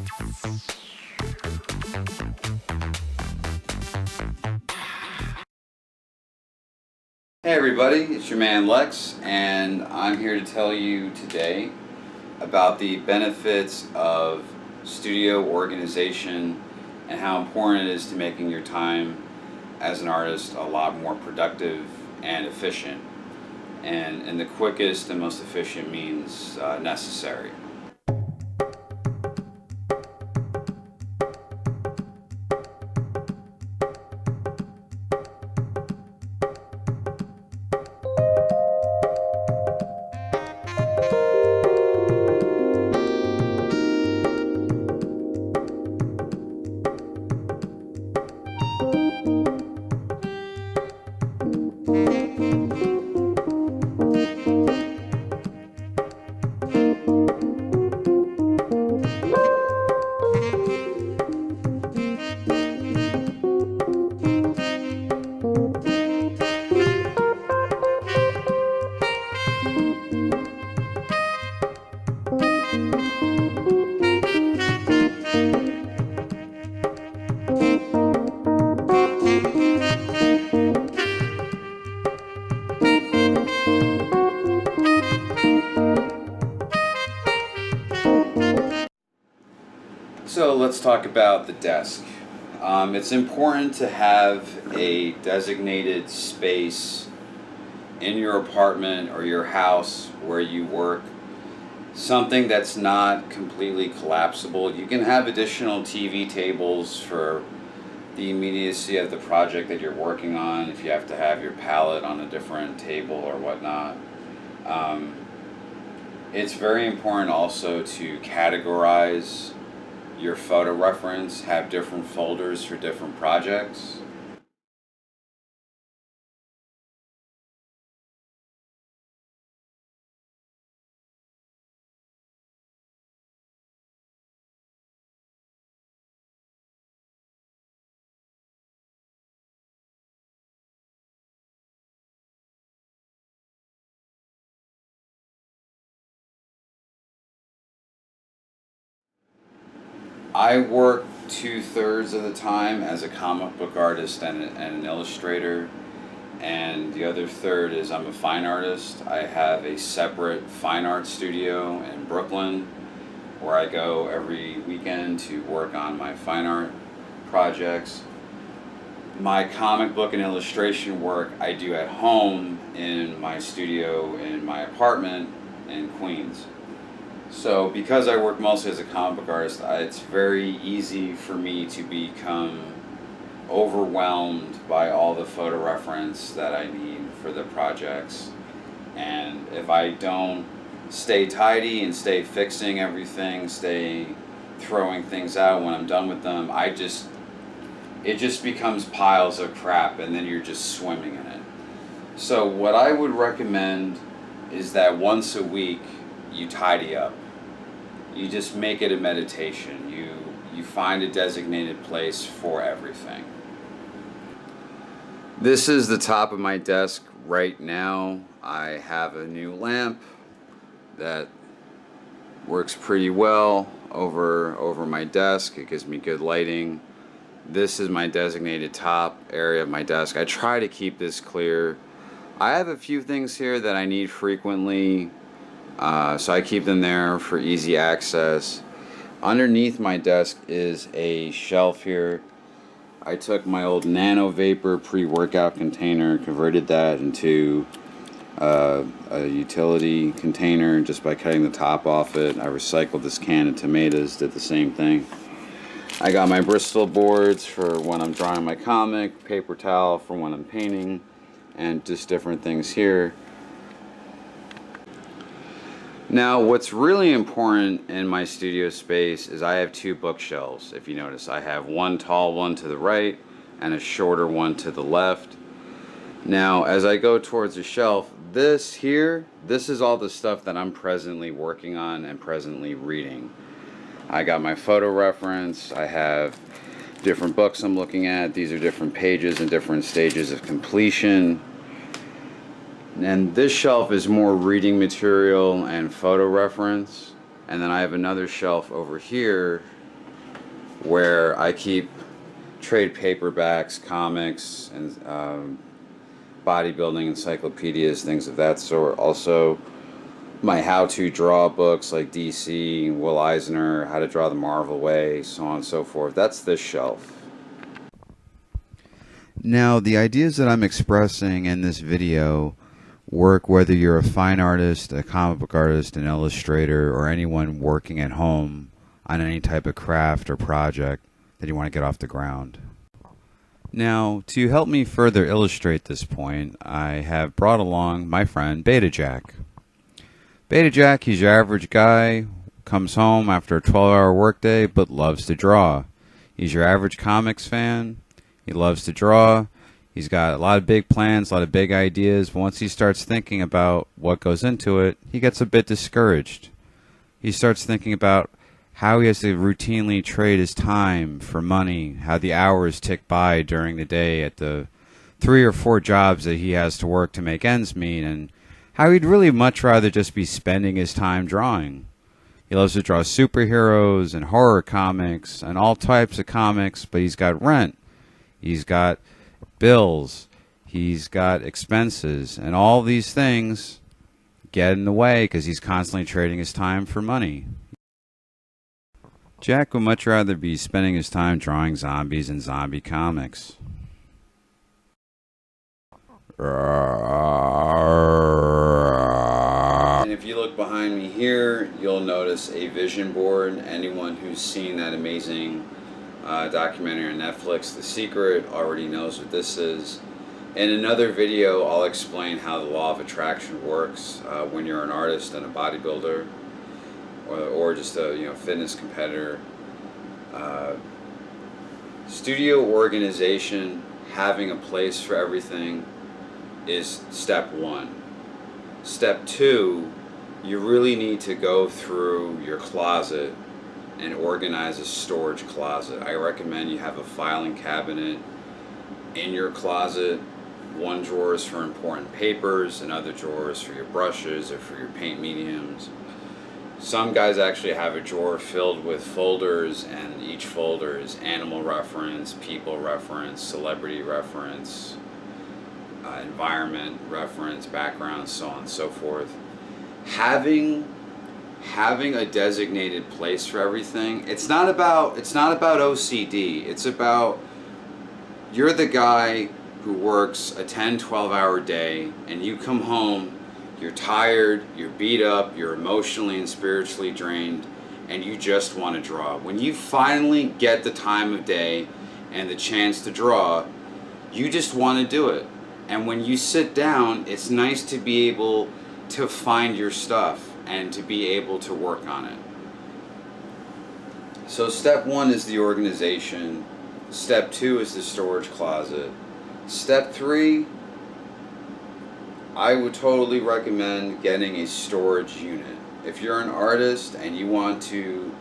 Hey everybody, it's your man Lex, and I'm here to tell you today about the benefits of studio organization and how important it is to making your time as an artist a lot more productive and efficient, and in the quickest and most efficient means necessary. So let's talk about the desk. It's important to have a designated space in your apartment or your house where you work, something that's not completely collapsible. You can have additional TV tables for the immediacy of the project that you're working on, if you have to have your palette on a different table or whatnot. It's very important also to categorize your photo reference, have different folders for different projects. I work 2/3 of the time as a comic book artist and an illustrator, and the other third is I'm a fine artist. I have a separate fine art studio in Brooklyn where I go every weekend to work on my fine art projects. My comic book and illustration work I do at home in my studio in my apartment in Queens. So because I work mostly as a comic book artist, it's very easy for me to become overwhelmed by all the photo reference that I need for the projects. And if I don't stay tidy and stay fixing everything, stay throwing things out when I'm done with them, it just becomes piles of crap, and then you're just swimming in it. So what I would recommend is that once a week you tidy up. You just make it a meditation. You find a designated place for everything. This is the top of my desk right now. I have a new lamp that works pretty well over my desk. It gives me good lighting. This is my designated top area of my desk. I try to keep this clear. I have a few things here that I need frequently, so I keep them there for easy access. Underneath my desk is a shelf here. I took my old Nano Vapor pre-workout container, converted that into a utility container just by cutting the top off it. I recycled this can of tomatoes, did the same thing. I got my Bristol boards for when I'm drawing my comic, paper towel for when I'm painting, and just different things here. Now, what's really important in my studio space is I have two bookshelves. If you notice, I have one tall one to the right and a shorter one to the left. Now, as I go towards the shelf, this is all the stuff that I'm presently working on and presently reading. I got my photo reference, I have different books I'm looking at. These are different pages and different stages of completion. And this shelf is more reading material and photo reference. And then I have another shelf over here where I keep trade paperbacks, comics, and bodybuilding encyclopedias, things of that sort. Also, my how-to draw books like DC, Will Eisner, How to Draw the Marvel Way, so on and so forth. That's this shelf. Now, the ideas that I'm expressing in this video work whether you're a fine artist, a comic book artist, an illustrator, or anyone working at home on any type of craft or project that you want to get off the ground. Now, to help me further illustrate this point, I have brought along my friend Beta Jack. Beta Jack, he's your average guy, comes home after a 12-hour workday, but loves to draw. He's your average comics fan. He loves to draw. He's got a lot of big plans, a lot of big ideas, but once he starts thinking about what goes into it, he gets a bit discouraged. He starts thinking about how he has to routinely trade his time for money, how the hours tick by during the day at the 3 or 4 jobs that he has to work to make ends meet, and how he'd really much rather just be spending his time drawing. He loves to draw superheroes and horror comics and all types of comics, but he's got rent. He's got bills. He's got expenses. And all these things get in the way because he's constantly trading his time for money. Jack would much rather be spending his time drawing zombies and zombie comics. And if you look behind me here, you'll notice a vision board. Anyone who's seen that amazing documentary on Netflix, The Secret, already knows what this is. In another video, I'll explain how the law of attraction works when you're an artist and a bodybuilder, or just a fitness competitor. Studio organization, having a place for everything, is step 1. Step 2, you really need to go through your closet and organize a storage closet. I recommend you have a filing cabinet in your closet. One drawer is for important papers, another drawer is for your brushes or for your paint mediums. Some guys actually have a drawer filled with folders, and each folder is animal reference, people reference, celebrity reference, environment reference, background, so on and so forth. Having a designated place for everything, it's not about OCD. It's about, you're the guy who works a 10-12 hour day, and you come home, you're tired, you're beat up, you're emotionally and spiritually drained, and you just want to draw. When you finally get the time of day and the chance to draw, you just want to do it. And when you sit down, it's nice to be able to find your stuff and to be able to work on it. So step 1 is the organization. Step 2 is the storage closet. Step 3, I would totally recommend getting a storage unit. If you're an artist and you want to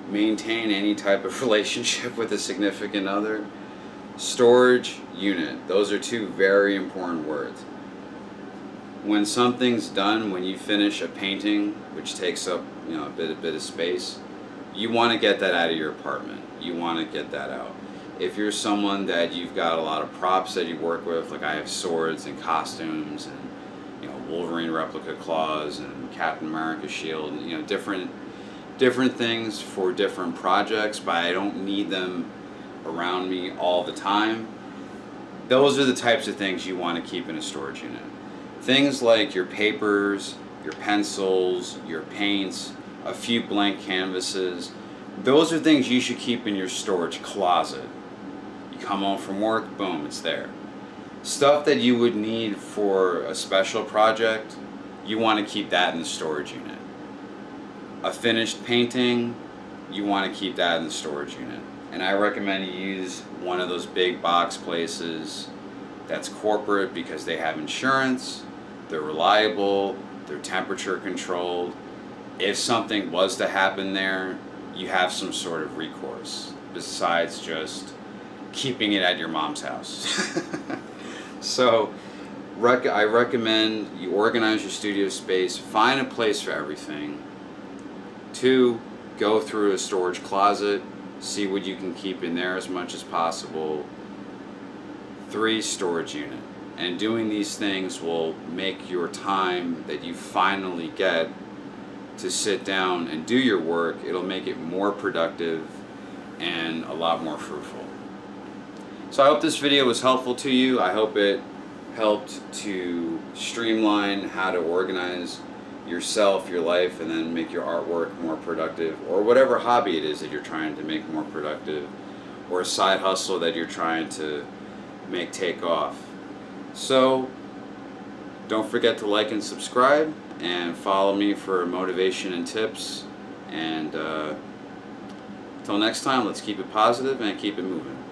maintain any type of relationship with a significant other, storage unit. Those are 2 very important words. When something's done, when you finish a painting, which takes up a bit of space, you want to get that out of your apartment. You want to get that out. If you're someone that you've got a lot of props that you work with, like I have swords and costumes and Wolverine replica claws and Captain America shield, and different things for different projects, but I don't need them around me all the time. Those are the types of things you want to keep in a storage unit. Things like your papers, your pencils, your paints, a few blank canvases, those are things you should keep in your storage closet. You come home from work, boom, it's there. Stuff that you would need for a special project, you want to keep that in the storage unit. A finished painting, you want to keep that in the storage unit. And I recommend you use one of those big box places that's corporate, because they have insurance, they're reliable, they're temperature controlled. If something was to happen there, you have some sort of recourse besides just keeping it at your mom's house. So I recommend you organize your studio space, find a place for everything. 2, go through a storage closet. See what you can keep in there as much as possible. 3, storage unit. And doing these things will make your time that you finally get to sit down and do your work, it'll make it more productive and a lot more fruitful. So I hope this video was helpful to you. I hope it helped to streamline how to organize yourself, your life, and then make your artwork more productive, or whatever hobby it is that you're trying to make more productive, or a side hustle that you're trying to make take off. So don't forget to like and subscribe, and follow me for motivation and tips. And until next time, let's keep it positive and keep it moving.